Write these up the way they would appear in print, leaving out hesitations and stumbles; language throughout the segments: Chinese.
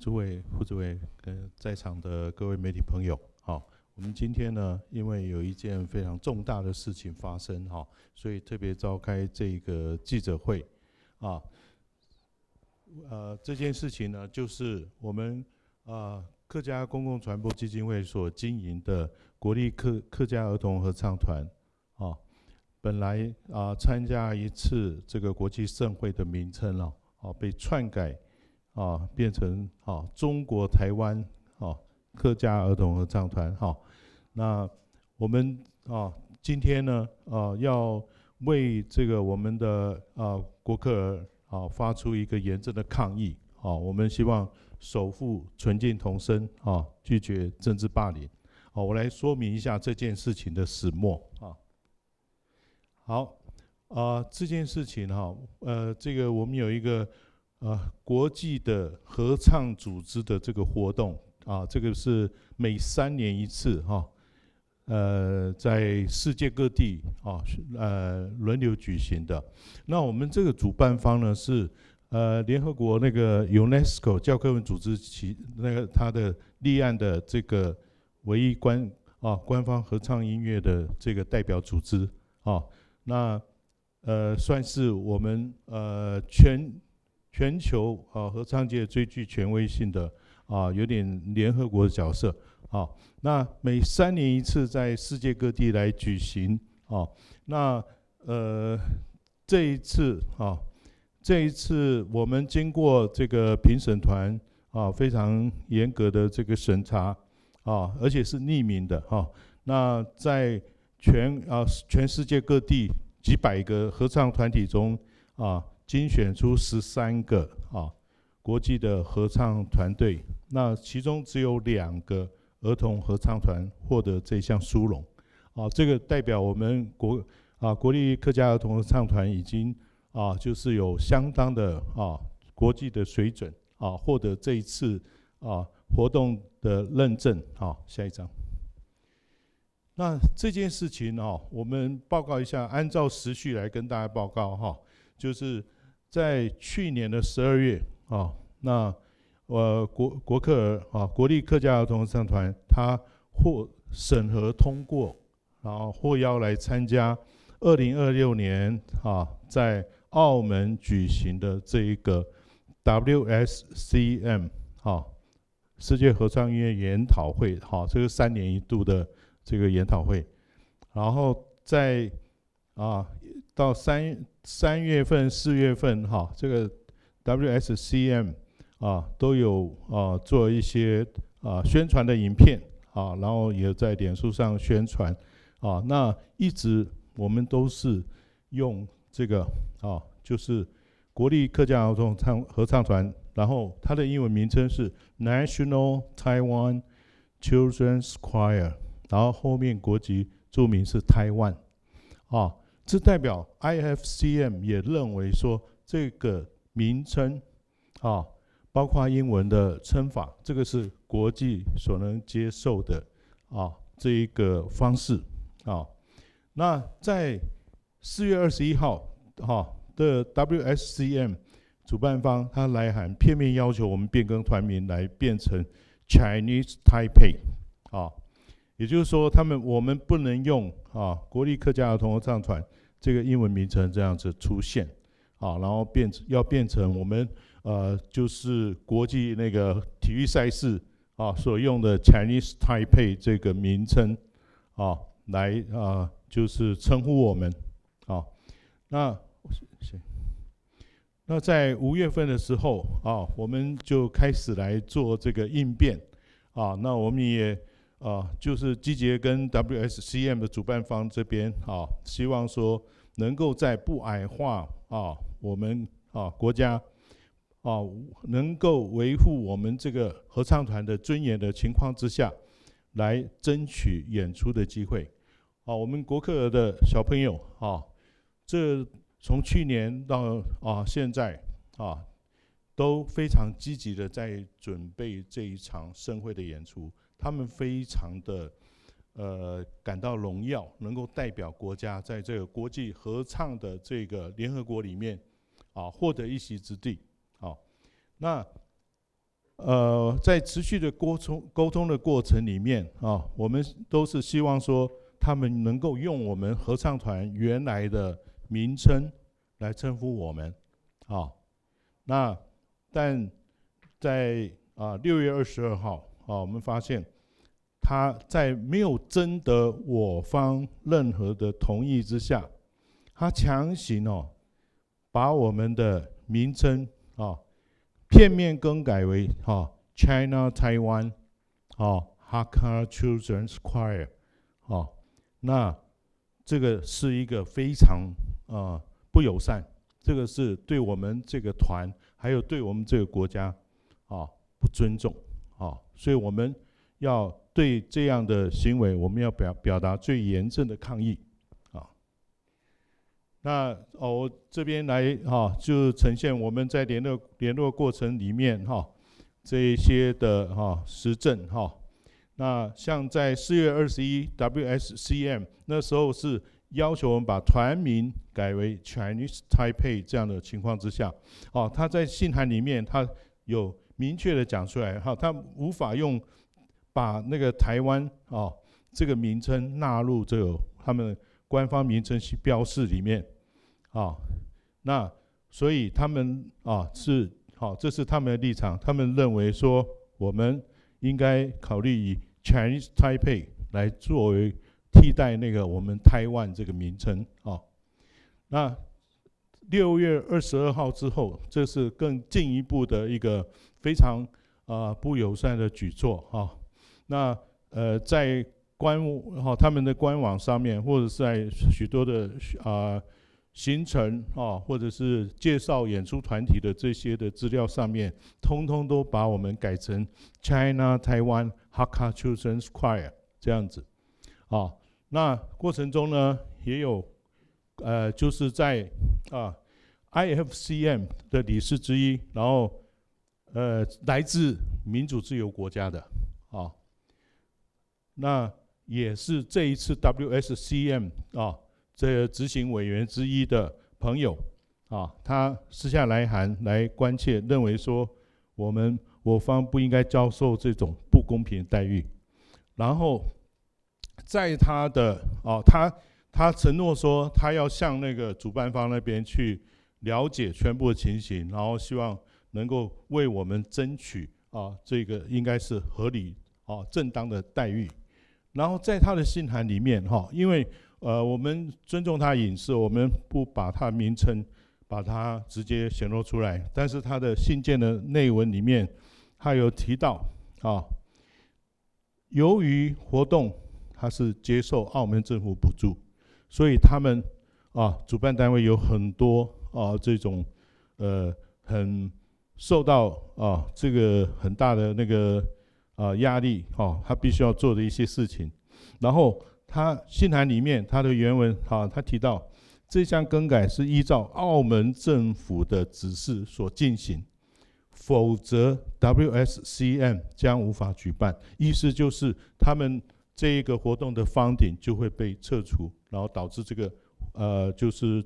诸位副主委跟在场的各位媒体朋友，好，我们今天呢，因为有一件非常重大的事情发生，哈，所以特别召开这个记者会，啊，这件事情呢，就是我们客家公共传播基金会所经营的国立客家儿童合唱团，啊，本来参加一次这个国际盛会的名称了，被篡改。变成中国台湾客家儿童合唱团。那我们今天呢要为这个我们的国客儿发出一个严正的抗议。我们希望守护纯净童声，拒绝政治霸凌。我来说明一下这件事情的始末。好，这件事情这个我们有一个国际的合唱组织的这个活动这个是每3年一次在世界各地轮流举行的。那我们这个主办方呢是联合国那个 UNESCO 教科文组织它的立案的这个唯一官方合唱音乐的这个代表组织那算是我们全球合唱界最具权威性的有点联合国的角色那每3年一次在世界各地来举行那这一次我们经过这个评审团非常严格的这个审查而且是匿名的那在全世界各地几百个合唱团体中精选出13个国际的合唱团队，那其中只有2个儿童合唱团获得这项殊荣这个代表我们国立客家儿童合唱团已经就是有相当的国际的水准获得这一次活动的认证下一张。那这件事情我们报告一下，按照时序来跟大家报告就是在去年的12月那国客儿国立客家儿童合唱团他获审核通过，然后获邀来参加2026年在澳门举行的这一个 WSCM 世界合唱音乐研讨会这个3年1度的这个研讨会，然后在到3月份、4月份这个 WSCM 都有做一些宣传的影片然后也在脸书上宣传那一直我们都是用这个就是国立客家儿童合唱团，然后它的英文名称是 National Taiwan Children's Choir， 然后后面国籍注明是台湾这代表 IFCM 也认为说这个名称包括英文的称法，这个是国际所能接受的这一个方式那在4月21号的 WSCM 主办方他来函片面要求我们变更团名来变成 Chinese Taipei也就是说我们不能用国立客家儿童合唱团这个英文名称这样子出现然后要变成我们就是国际那个体育赛事所用的 Chinese Taipei 这个名称来就是称呼我们那在5月份的时候我们就开始来做这个应变那我们也就是积极跟 WSCM 的主办方这边希望说能够在不矮化我们国家能够维护我们这个合唱团的尊严的情况之下，来争取演出的机会我们国客儿的小朋友这从去年到现在都非常积极的在准备这一场盛会的演出，他们非常的感到荣耀，能够代表国家在这个国际合唱的这个联合国里面获得一席之地那在持续的沟通的过程里面啊，我们都是希望说他们能够用我们合唱团原来的名称来称呼我们啊。但在6月22号我们发现他在没有征得我方任何的同意之下，他强行把我们的名称片面更改为China Taiwan Hakka Children's Choir 那这个是一个非常不友善，这个是对我们这个团还有对我们这个国家不尊重所以我们要对这样的行为，我们要表达最严正的抗议那我这边来就呈现我们在联络过程里面这一些的实证那像在4月21 WSCM 那时候是要求我们把团名改为 Chinese Taipei 这样的情况之下他在信函里面他有明确的讲出来他无法用把那个台湾这个名称纳入这个他们官方名称去标示里面那所以他们这是他们的立场，他们认为说我们应该考虑以 Chinese Taipei 来作为替代那个我们台湾这个名称那6月22号之后，这是更进一步的一个非常不友善的举措那在他们的官网上面，或者是在许多的行程或者是介绍演出团体的这些的资料上面，通通都把我们改成 China Taiwan Hakka Children's Choir 这样子那过程中呢，也有就是在IFCM 的理事之一，然后来自民主自由国家的那也是这一次 WSCM 这执行委员之一的朋友他私下来函来关切，认为说我方不应该遭受这种不公平的待遇。然后在他的他承诺说他要向那个主办方那边去了解全部的情形，然后希望能够为我们争取这个应该是合理正当的待遇。然后在他的信函里面因为我们尊重他隐私，我们不把他的名称把它直接显露出来，但是他的信件的内文里面他有提到由于活动它是接受澳门政府补助，所以他们主办单位有很多这种很受到这个很大的那个压力他必须要做的一些事情。然后他信函里面他的原文他提到这项更改是依照澳门政府的指示所进行，否则 WSCM 将无法举办。意思就是他们这一个活动的funding就会被撤除，然后导致这个就是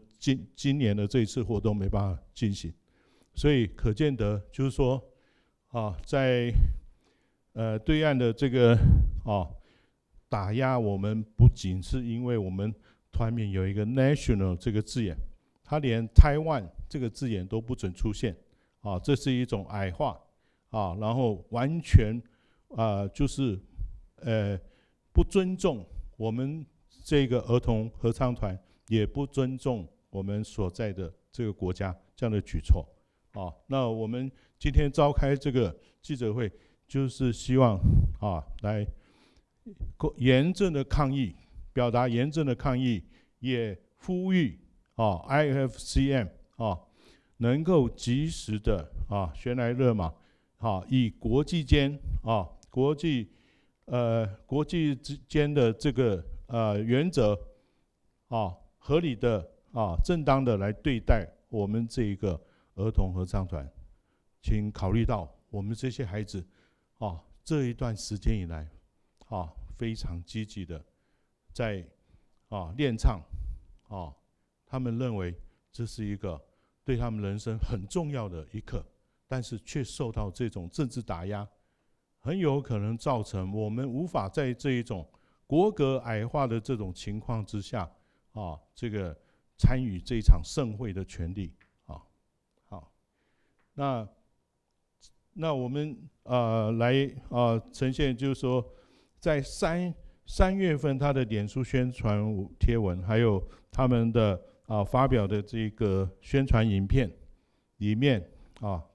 今年的这一次活动没办法进行。所以可见得就是说在对岸的这个打压我们，不仅是因为我们团名有一个 national 这个字眼，他连 Taiwan 这个字眼都不准出现这是一种矮化然后完全就是不尊重我们这个儿童合唱团，也不尊重我们所在的这个国家这样的举措那我们今天召开这个记者会，就是希望来严正的抗议，表达严正的抗议，也呼吁IFCM 能够及时的悬来勒马以国际间国际之间的这个原则合理的正当的来对待我们这一个儿童合唱团。请考虑到我们这些孩子这一段时间以来非常积极的在练唱他们认为这是一个对他们人生很重要的一刻，但是却受到这种政治打压，很有可能造成我们无法在这一种国格矮化的这种情况之下这个参与这一场盛会的权利好，那我们来呈现，就是说，在三月份他的脸书宣传贴文，还有他们的发表的这个宣传影片里面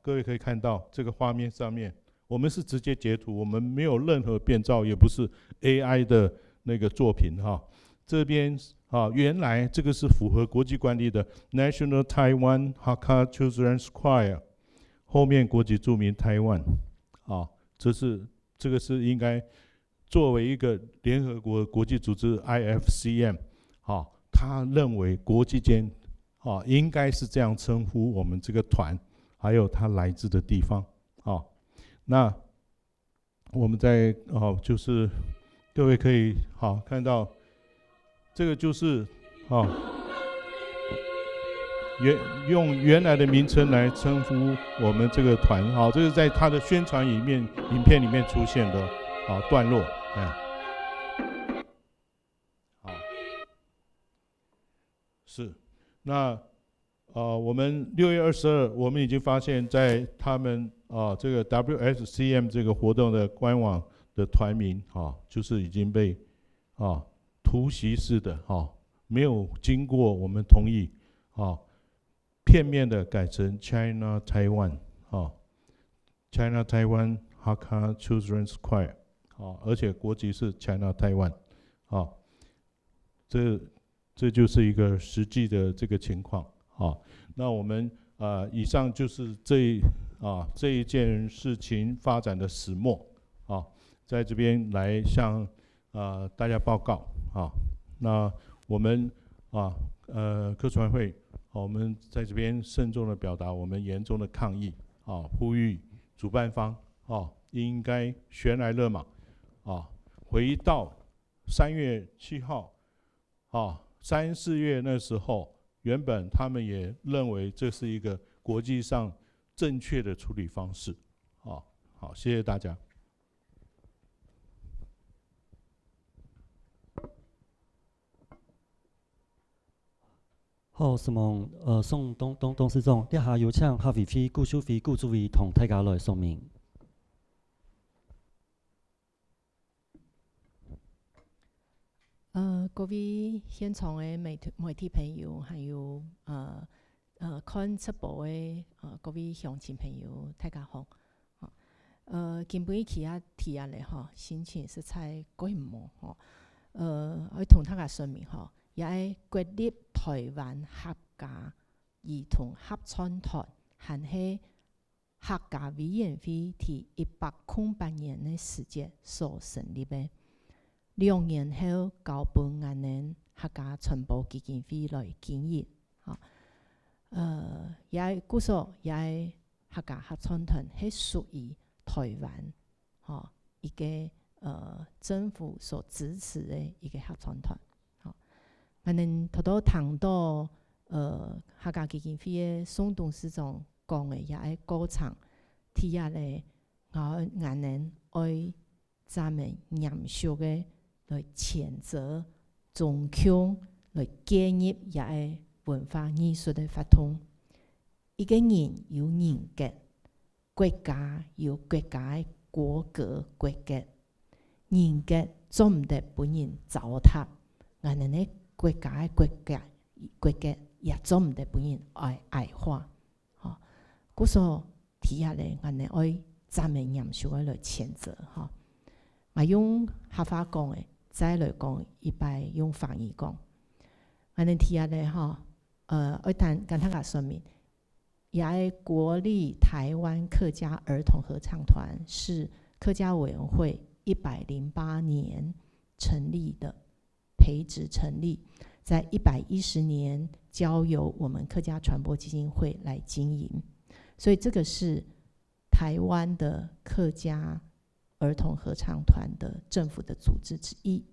各位可以看到这个画面上面，我们是直接截图，我们没有任何变造，也不是 AI 的那个作品这边原来这个是符合国际惯例的 National Taiwan Hakka Children's Choir， 后面国籍注明台湾这个是应该作为一个联合国国际组织 IFCM 他认为国际间应该是这样称呼我们这个团，还有他来自的地方那我们在就是各位可以看到，这个就是用原来的名称来称呼我们这个团这是在他的宣传影片里面出现的段落是那我们6月22，我们已经发现，在他们这个 WSCM 这个活动的官网的团名就是已经被突袭式的没有经过我们同意片面的改成 China Taiwan China Taiwan Hakka Children's Choir 而且国籍是 China Taiwan 这就是一个实际的这个情况那我们以上就是这一件事情发展的始末在这边来向大家报告那我们科传会我们在这边慎重的表达我们严重的抗议呼吁主办方应该悬崖勒马回到3月7号3、4月那时候，原本他们也认为这是一个国际上正确的处理方式好，谢谢大家。好，宋董事长，以下有请夏伟飞顾秀飞顾主委同大家来说明。各位现场的媒体朋友，还有看直播的各位乡亲朋友，大家好。今晡起提咧心情实在过忙我同大家说明也国立台湾客家儿童合唱团，还是客家委员会伫108年的时间所成立的。2年后交本安年客家传播基金会来经营也故说也客家合唱团是属于台湾一个政府所支持的一个合唱团反正头头谈到客家基金会的宋董事长讲的也爱歌唱提下咧安年爱咱们严肃的来谴责中共来介入也系文化艺术的发通。一个人有人格，国家有国家的国格国格，人格总唔得本人糟蹋，我哋呢国家的国格也总唔得本人矮化。故所提下嚟，我哋爱咱们严肃的来谴责我用客话讲嘅。再来讲，一摆用方言讲，我哋提下咧我跟大家说明，也国立台湾客家儿童合唱团是客家委员会108年成立的，培植成立，在110年交由我们客家传播基金会来经营，所以这个是台湾的客家儿童合唱团的政府的组织之一。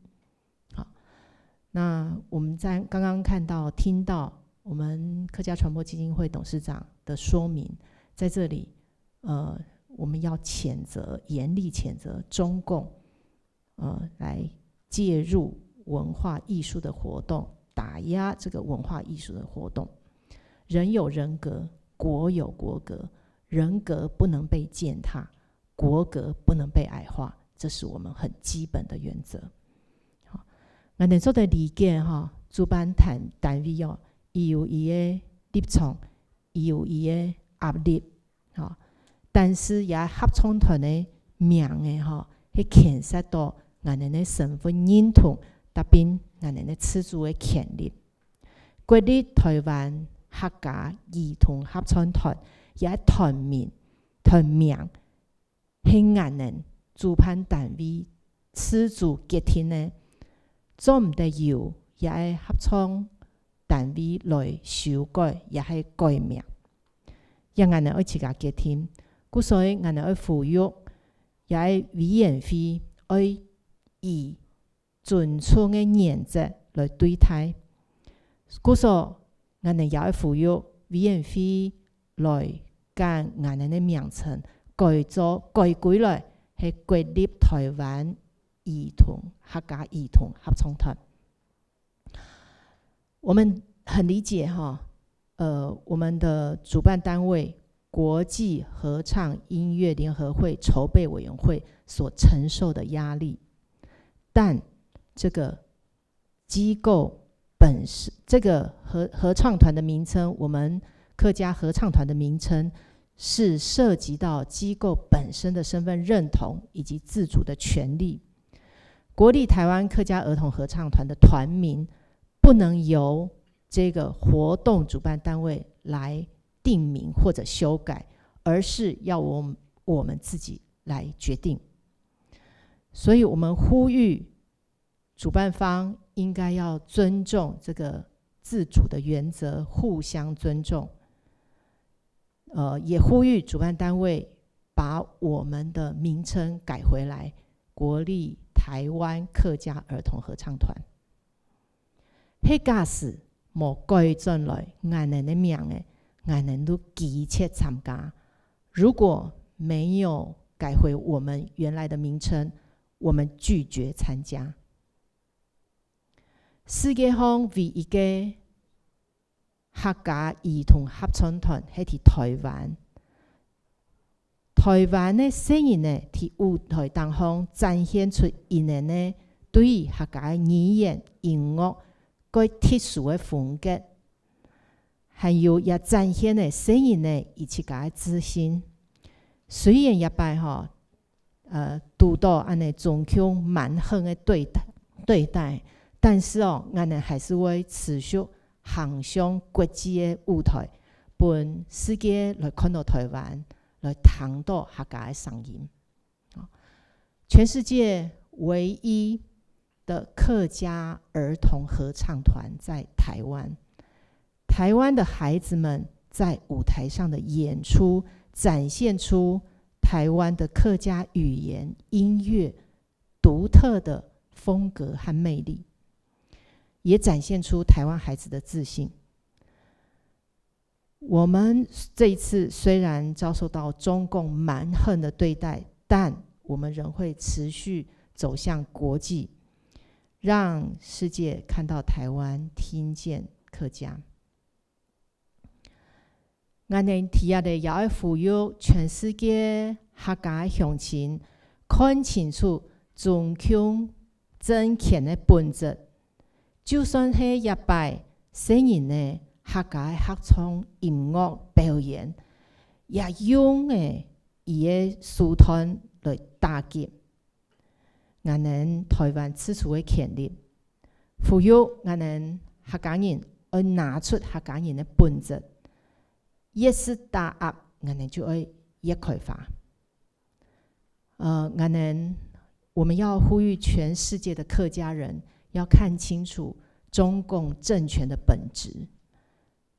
好，那我们在刚刚听到我们客家传播基金会董事长的说明，在这里我们要谴责，严厉谴责中共来介入文化艺术的活动，打压这个文化艺术的活动。人有人格，国有国格，人格不能被践踏，国格不能被矮化，这是我们很基本的原则。好，我们做的理解主办单位伊有伊的立场，伊有伊的压力，但是也合唱团的名的去牵涉到我们的身份认同，特别我们的自主的权利。国立台湾客家儿童合唱团也团名是我们主办单位自主决定的，做唔得由也系合唱单位来修改，也系改名，也我们要自家决定。故所以我们要呼吁，也系委员会要以尊重的原则来对待。故所我们也要呼吁委员会来将我们的名称改归来是国立台湾客家儿童合唱团。我们很理解我们的主办单位国际合唱音乐联合会筹备委员会所承受的压力，但这个机构本身，这个合唱团的名称，我们客家合唱团的名称，是涉及到机构本身的身份认同以及自主的权利。国立台湾客家儿童合唱团的团名不能由这个活动主办单位来定名或者修改，而是要我们自己来决定。所以我们呼吁主办方应该要尊重这个自主的原则，互相尊重。也呼吁主办单位把我们的名称改回来，国立台湾客家儿童合唱团。迄假使无改转来，我们的名的，我们都积极参加。如果没有改回我们原来的名称，我们拒绝参加。世界上唯一个客家儿童合唱团是在台湾。台湾的声音呢，在舞台当中展现出因们呢对客家语言、音乐个特殊的风格，还有也展现的声音呢，以自家的自信。虽然一摆拄到安尼中共蛮横的对待，但是我们还是会持续航向国际的舞台，本世界来看到台湾，来听到客家的声音。全世界唯一的客家儿童合唱团在台湾，台湾的孩子们在舞台上的演出，展现出台湾的客家语言、音乐独特的风格和魅力，也展现出台湾孩子的自信。我们这一次虽然遭受到中共蛮横的对待，但我们仍会持续走向国际，让世界看到台湾，听见客家。我们提下的也要呼吁全世界客家乡亲看清楚中共政权的本质。就算是一摆声音的客家合唱音乐表演，也用伊的手段来打击我们台湾自主的权利，呼吁我们客家人要拿出客家人的本质。越是打压，我们就会越开发。我们要呼吁全世界的客家人要看清楚中共政权的本质，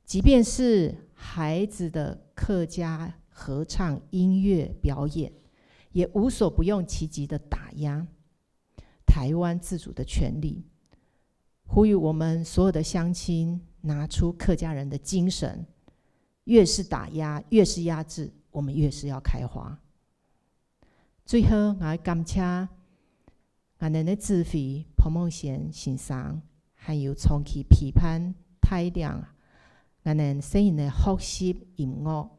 即便是孩子的客家合唱音乐表演，也无所不用其极的打压台湾自主的权利。呼吁我们所有的乡亲拿出客家人的精神，越是打压，越是压制，我们越是要开花。最后，我要感谢我们的指挥彭梦贤先生，还有长期批判体谅我们声音的学习音乐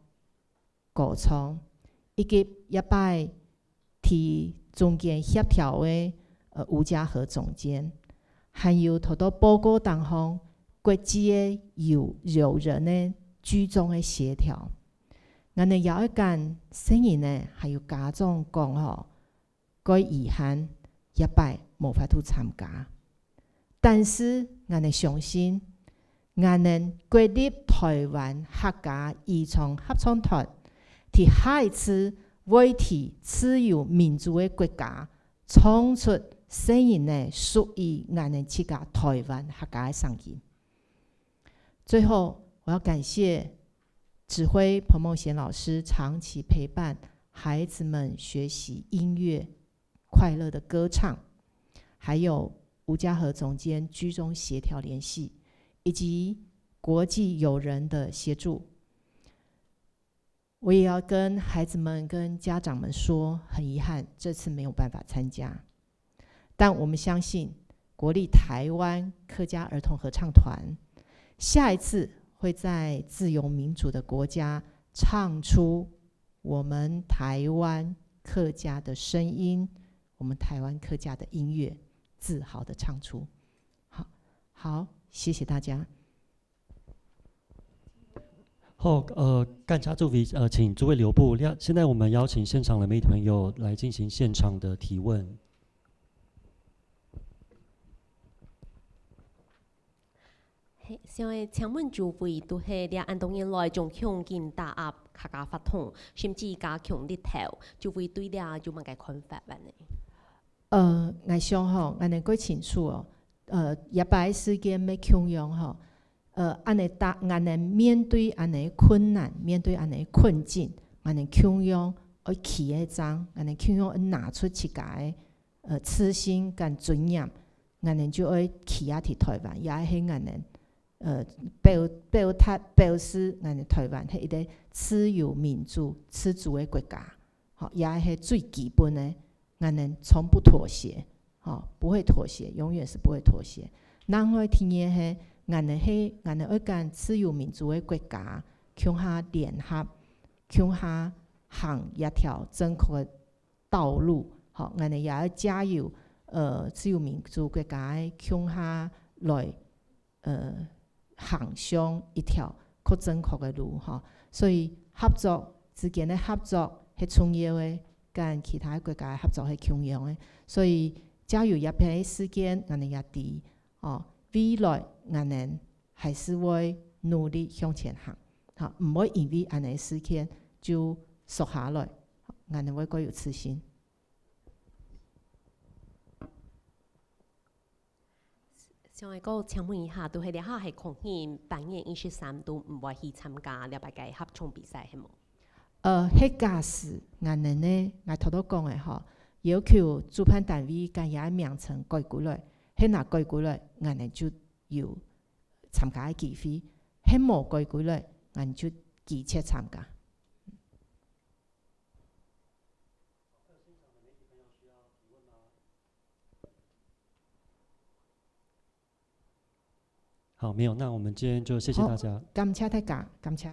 歌唱，以及一摆替中间协调的吴家和总监，还有头到报告当中国际的友人的居中的协调。我们有一间声音呢，还有家长讲该遗憾一摆无法度参加，但是我们相信，我们国立台湾客家艺创合唱团，替下一次为替自由民主的国家，创出声音呢属于我们自家台湾客家的声音。最后，我要感谢指挥彭梦贤老师长期陪伴孩子们学习音乐、快乐的歌唱，还有吴家和总监居中协调联系，以及国际友人的协助。我也要跟孩子们、跟家长们说，很遗憾这次没有办法参加，但我们相信国立台湾客家儿童合唱团下一次会在自由民主的国家唱出我们台湾客家的声音，我们台湾客家的音乐，自豪的唱出。好，谢谢大家。好，干家助理，请诸位留步。现在我们邀请现场的媒体朋友来进行现场的提问。因為請問諸位都係啲運動員來從強勁打壓客家法統，甚至加強啲頭，諸位對啲有乜嘅看法呢？我想吼，我能夠清楚一擺事件要強揚吼，我能面對安尼困難，面對安尼困境，我能強揚要起一張，我能強揚要拿出自家的自信跟尊嚴，我能就要起下喺台灣，也係我能。表示我哋台灣係一個自由民主、自主的國家，也係最基本的，我哋從不妥協，不會妥協，永遠是不會妥協。咱愛聽嘅係，我哋一間自由民主的國家，向下聯合，向下行一條正確的道路。我哋也要加油，自由民主國家向下來，行上一條較正確的路，所以合作之間的合作係重要的，跟其他國家的合作係重要的。所以加入一片時間，我哋也知，未來我哋還是會努力向前行，唔會因為安尼時間就縮下來，我哋會更有自信。上一個請問一下，都係啲下係抗議扮演23都唔會去參加呢個嘅合唱比賽係冇？迄假使我哋呢，我頭度講嘅要求主辦單位將嘢名稱改過來，迄若改過來，我哋就要參加嘅機會；迄冇改過來，我哋就拒絕參加。好，沒有，那我們今天就謝謝大家。感謝大家，感謝。